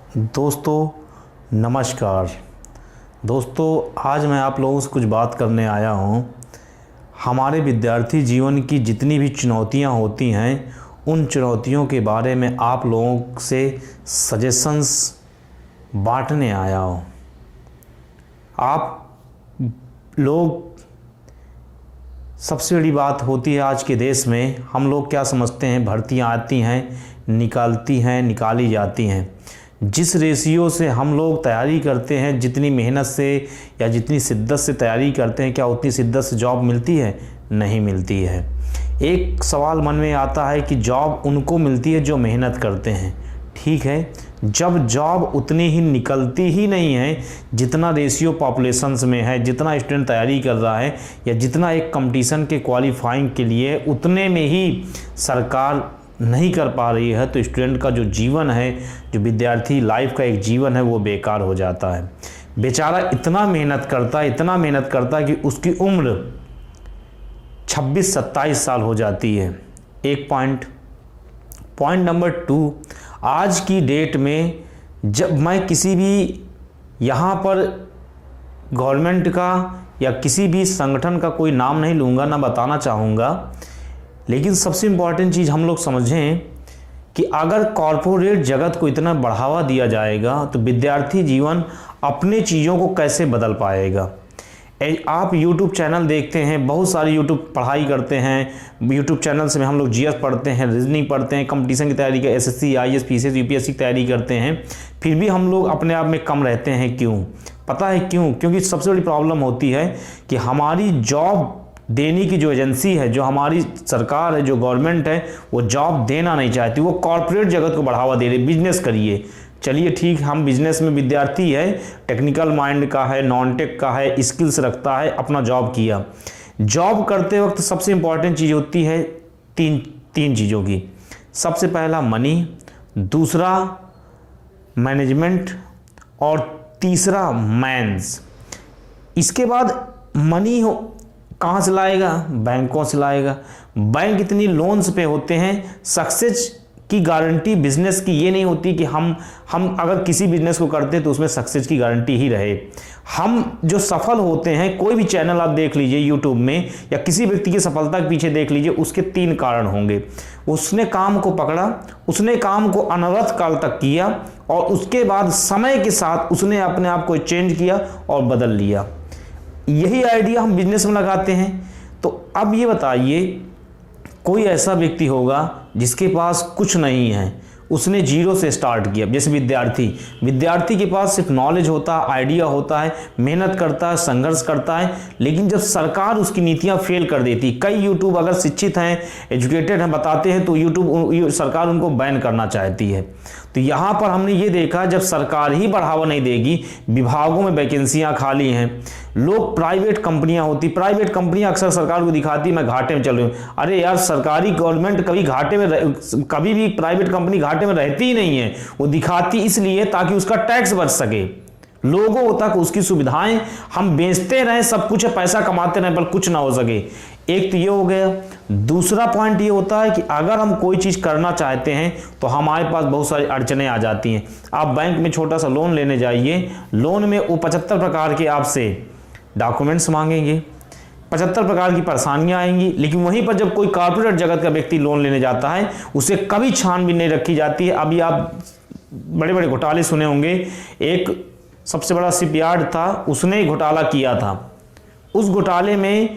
दोस्तों नमस्कार। दोस्तों आज मैं आप लोगों से कुछ बात करने आया हूँ। हमारे विद्यार्थी जीवन की जितनी भी चुनौतियाँ होती हैं उन चुनौतियों के बारे में आप लोगों से सजेशंस बांटने आया हूँ। आप लोग, सबसे बड़ी बात होती है आज के देश में, हम लोग क्या समझते हैं, भर्तियाँ आती हैं, निकाली जाती हैं। जिस रेशियो से हम लोग तैयारी करते हैं, जितनी मेहनत से या जितनी शिद्दत से तैयारी करते हैं, क्या उतनी शिद्दत से जॉब मिलती है? नहीं मिलती है। एक सवाल मन में आता है कि जॉब उनको मिलती है जो मेहनत करते हैं। ठीक है, जब जॉब उतनी ही निकलती ही नहीं है जितना रेशियो पॉपुलेशंस में है, जितना स्टूडेंट तैयारी कर रहा है या जितना एक कंपटीशन के क्वालिफाइंग के लिए उतने में ही सरकार नहीं कर पा रही है, तो स्टूडेंट का जो जीवन है, जो विद्यार्थी लाइफ का एक जीवन है, वो बेकार हो जाता है। बेचारा इतना मेहनत करता है कि उसकी उम्र 26-27 साल हो जाती है। एक पॉइंट नंबर 2, आज की डेट में जब मैं किसी भी यहाँ पर गवर्नमेंट का या किसी भी संगठन का कोई नाम नहीं लूँगा, ना बताना चाहूँगा, लेकिन सबसे इम्पॉर्टेंट चीज़ हम लोग समझें कि अगर कॉरपोरेट जगत को इतना बढ़ावा दिया जाएगा तो विद्यार्थी जीवन अपने चीज़ों को कैसे बदल पाएगा। आप YouTube चैनल देखते हैं, बहुत सारी YouTube पढ़ाई करते हैं, YouTube चैनल से हम लोग GS पढ़ते हैं, रीजनिंग पढ़ते हैं, कंपटीशन की तैयारी का SSC, IAS, PCS, UPSC की तैयारी करते हैं, फिर भी हम लोग अपने आप में कम रहते हैं। क्यों? पता है क्यों? क्योंकि सबसे बड़ी प्रॉब्लम होती है कि हमारी जॉब देने की जो एजेंसी है, जो हमारी सरकार है, जो गवर्नमेंट है, वो जॉब देना नहीं चाहती। वो कॉर्पोरेट जगत को बढ़ावा दे रही, बिजनेस करिए। चलिए ठीक, हम बिजनेस में विद्यार्थी है, टेक्निकल माइंड का है, नॉन टेक का है, स्किल्स रखता है, अपना जॉब किया। जॉब करते वक्त सबसे इंपॉर्टेंट चीज़ होती है तीन चीज़ों की। सबसे पहला मनी, दूसरा मैनेजमेंट और तीसरा मैन्स। इसके बाद मनी कहाँ से लाएगा? बैंकों से लाएगा। बैंक इतनी लोन्स पे होते हैं। सक्सेस की गारंटी बिजनेस की ये नहीं होती कि हम अगर किसी बिजनेस को करते हैं तो उसमें सक्सेस की गारंटी ही रहे। हम जो सफल होते हैं, कोई भी चैनल आप देख लीजिए यूट्यूब में या किसी व्यक्ति की सफलता के पीछे देख लीजिए, उसके 3 कारण होंगे। उसने काम को पकड़ा, उसने काम को अनवरत काल तक किया और उसके बाद समय के साथ उसने अपने आप को चेंज किया और बदल लिया। यही आइडिया हम बिजनेस में लगाते हैं। तो अब ये बताइए, कोई ऐसा व्यक्ति होगा जिसके पास कुछ नहीं है, उसने जीरो से स्टार्ट किया। जैसे विद्यार्थी के पास सिर्फ नॉलेज होता है, आइडिया होता है, मेहनत करता है, संघर्ष करता है, लेकिन जब सरकार उसकी नीतियां फेल कर देती, कई यूट्यूब अगर शिक्षित हैं, एजुकेटेड हैं, बताते हैं, तो यूट्यूब सरकार उनको बैन करना चाहती है। तो यहाँ पर हमने ये देखा, जब सरकार ही बढ़ावा नहीं देगी, विभागों में वैकेंसियाँ खाली हैं, लोग प्राइवेट कंपनियां अक्सर सरकार को दिखाती मैं घाटे में चल रही हूँ। अरे यार, सरकारी गवर्नमेंट कभी भी प्राइवेट कंपनी घाटे में रहती ही नहीं है। वो दिखाती इसलिए ताकि उसका टैक्स बच सके, लोगों तक उसकी सुविधाएं हम बेचते रहें, सब कुछ है, पैसा कमाते रहें, पर कुछ ना हो सके। एक तो ये हो गया। दूसरा पॉइंट ये होता है कि अगर हम कोई चीज़ करना चाहते हैं तो हमारे पास बहुत सारी अड़चनें आ जाती हैं। आप बैंक में छोटा सा लोन लेने जाइए, लोन में वो 75 प्रकार के आपसे डॉक्यूमेंट्स मांगेंगे, 75 प्रकार की परेशानियां आएंगी। लेकिन वहीं पर जब कोई कॉर्पोरेट जगत का व्यक्ति लोन लेने जाता है, उसे कभी छानबीन नहीं रखी जाती है। अभी आप बड़े बड़े घोटाले सुने होंगे। एक सबसे बड़ा शिपयार्ड था, उसने घोटाला किया था। उस घोटाले में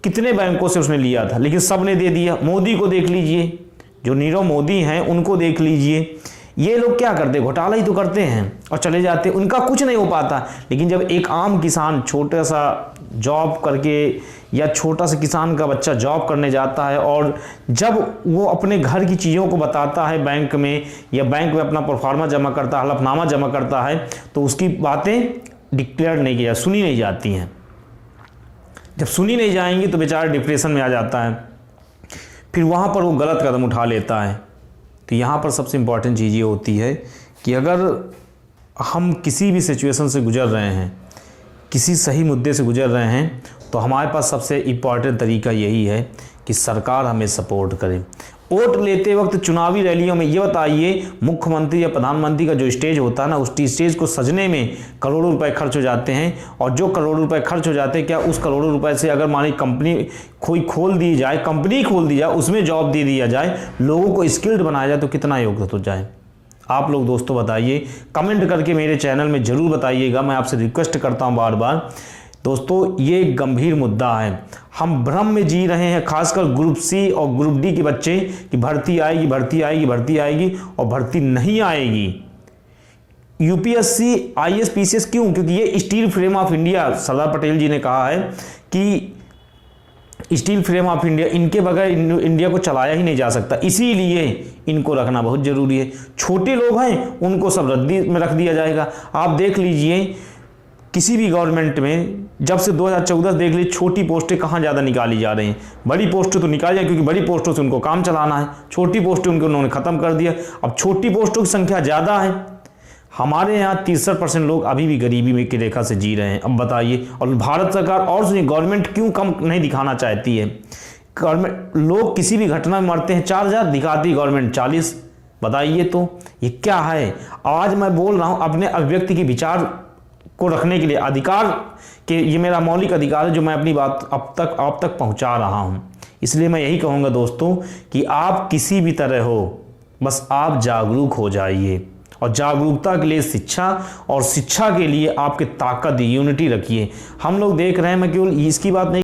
कितने बैंकों से उसने लिया था, लेकिन सब ने दे दिया। मोदी को देख लीजिए, जो नीरव मोदी हैं उनको देख लीजिए। ये लोग क्या करते, घोटाला ही तो करते हैं और चले जाते, उनका कुछ नहीं हो पाता। लेकिन जब एक आम किसान छोटा सा जॉब करके या छोटा सा किसान का बच्चा जॉब करने जाता है और जब वो अपने घर की चीज़ों को बताता है बैंक में या बैंक में अपना प्रोफार्मा जमा करता है, हलफनामा जमा करता है, तो उसकी बातें डिक्लेयर नहीं की, सुनी नहीं जाती हैं। जब सुनी नहीं जाएंगी तो बेचारा डिप्रेशन में आ जाता है, फिर वहाँ पर वो गलत कदम उठा लेता है। तो यहाँ पर सबसे इम्पॉर्टेंट चीज़ ये होती है कि अगर हम किसी भी सिचुएशन से गुजर रहे हैं, किसी सही मुद्दे से गुजर रहे हैं, तो हमारे पास सबसे इम्पॉर्टेंट तरीका यही है कि सरकार हमें सपोर्ट करे। वोट लेते वक्त चुनावी रैलियों में ये बताइए, मुख्यमंत्री या प्रधानमंत्री का जो स्टेज होता है ना, उस स्टेज को सजने में करोड़ों रुपए खर्च हो जाते हैं। और जो करोड़ों रुपए खर्च हो जाते हैं, क्या उस करोड़ों रुपए से अगर मान ली कंपनी कोई खोल दी जाए, कंपनी खोल दी जाए, उसमें जॉब दे दिया जाए, लोगों को स्किल्ड बनाया जाए, तो कितना योगदान हो जाए? आप लोग दोस्तों बताइए, कमेंट करके मेरे चैनल में ज़रूर बताइएगा। मैं आपसे रिक्वेस्ट करता हूँ बार बार। दोस्तों ये एक गंभीर मुद्दा है, हम भ्रम में जी रहे हैं, खासकर ग्रुप सी और ग्रुप डी के बच्चे कि भर्ती आएगी, भर्ती आएगी, भर्ती आएगी, और भर्ती नहीं आएगी। यूपीएससी, आईएएस, पीसीएस क्यों? क्योंकि ये steel frame of India, Sardar Patel जी ने कहा है कि स्टील फ्रेम ऑफ इंडिया, इनके बगैर इंडिया को चलाया ही नहीं जा सकता, इसीलिए इनको रखना बहुत जरूरी है। छोटे लोग हैं उनको सब रद्दी में रख दिया जाएगा। आप देख लीजिए किसी भी गवर्नमेंट में जब से 2014 देख लीजिए, छोटी पोस्टें कहाँ ज़्यादा निकाली जा रही हैं। बड़ी पोस्टें तो निकाली जाए, क्योंकि बड़ी पोस्टों से उनको काम चलाना है, छोटी पोस्टें उन्होंने ख़त्म कर दिया। अब छोटी पोस्टों की संख्या ज़्यादा है। हमारे यहाँ 63% लोग अभी भी गरीबी में की रेखा से जी रहे हैं। अब बताइए, और भारत सरकार और गवर्नमेंट क्यों कम नहीं दिखाना चाहती है? गवर्नमेंट, लोग किसी भी घटना में मरते हैं 4000, दिखाती गवर्नमेंट 40। बताइए तो ये क्या है? आज मैं बोल रहा हूँ अपने अभिव्यक्ति के विचार को रखने के लिए, अधिकार के, ये मेरा मौलिक अधिकार है जो मैं अपनी बात आप तक पहुँचा रहा हूँ। इसलिए मैं यही कहूँगा दोस्तों कि आप किसी भी तरह हो, बस आप जागरूक हो जाइए, और जागरूकता के लिए शिक्षा, और शिक्षा के लिए आपकी ताकत, यूनिटी रखिए। हम लोग देख रहे हैं, मैं केवल इसकी बात नहीं